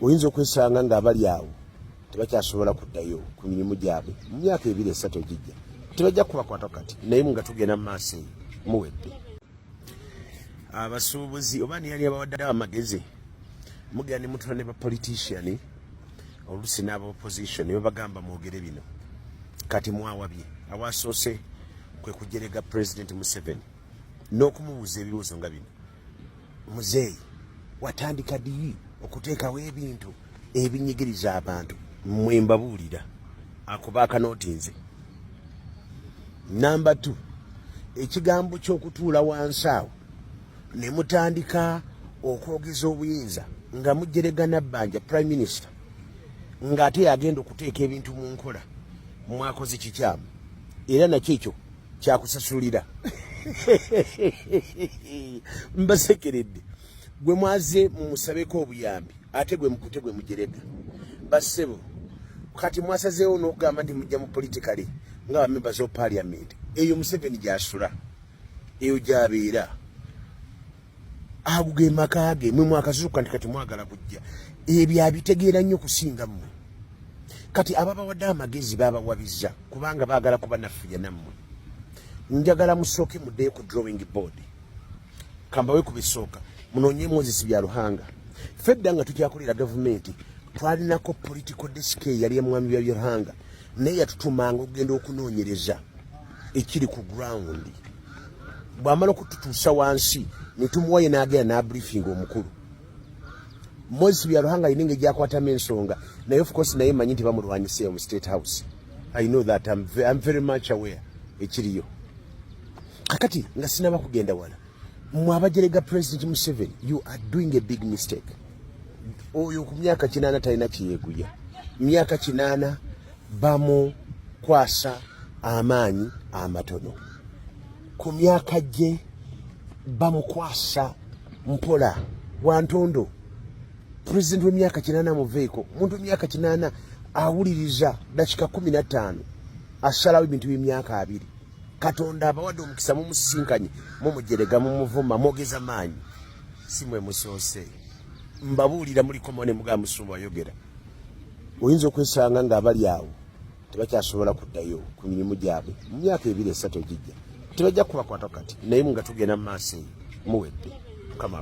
oyinza okwesanga ng'abali awo tebakyasobola kuddayo ku mirimu gyabwe mu myaka 2-3 egijja tebajja kubakwata kati naye nga tugenda mu maaso eyo muwedde. Abasuubuzi oba ni yali abawadde amagezi mugenda ne mutula ne bapolitician oluusi n'aba opposition ne bagamba mwogere bino kati mwawabye awasoose kwe kujerega President Museveni n'okumubuuza ebibuuzo nga bino. Muzeeyi watandika ddi okuteekawo ebintu ebinyigiriza abantu? Mmwe mbabuulira akuba akanootinze. Namba 2 ekigambo ky'okutuula wansi awo ne mutandika okwogeza obuyinza nga mujerega Nabbanja Prime Minister ng'ate yagenda okuteeka ebintu mu nkola mwakoze kikyamu era nakyo ekyo kyakusasulira. Mbasekeredde gwe mwaze mumusabeko obuyambi ate gwe mukute gwe mujerega bassebo kati mwasazeewo n'okugamba nti mujja mu politikale nga ba members of parliament. Eyo Museveni gy'asula eyo gy'abeera aguge makage mwe mwakazuuka nti kati mwagala kujja ebyo abitegeera nnyo kusinga mmwe. Kati ababawadde amagezi baabawabizza kubanga baagala kuba naffuya nammwe. Njagala musooke muddeyo ku drawing board kambawe ku bisooka munoonye Moses Byaruhanga. Fedda nga tukyakolera gavumenti twalinako political desk yali ya mwami Byaruhanga naye yatutumanga okugenda okunoonyereza ekiri ku ground. Bw'amala okututuusa wansi ne tumuwaye n'agenda n'abriefing omukulu. Moses Byaruhanga alina engeri gy'akwatamu ensonga naye of course naye manyi nti bamulwanyiseeyo mu State House. I know that I'm very much aware ekiriyo. Kakati nga sinaba kugenda wala mwabajerega President Museveni, you are doing a big mistake. Oyo ku myaka 8 talina kiyeeguya. Myaka 8 bamu kwasa amaanyi amatono. Ku myaka gye bamukwasa mpola wantondo. President w'emyaka 8 muveeko muntu w'emyaka 8 awuliriza dakika 15 asalawo ebintu by'emyaka 2. Katonda abawadde omukisa mumusinkanye mumujerega mumuvuma mwogeza maanyi simwe musoose. Mbabuulira muliko mwane mugamba Musumba ayogera. Oyinza okwesanga ng'abali awo tebakyasobola kuddayo ku mirimu gyabwe mu myaka 2-3 egijja tebajja kubakwata kati naye nga tugenda mu maaso eyo muwedde. Mukama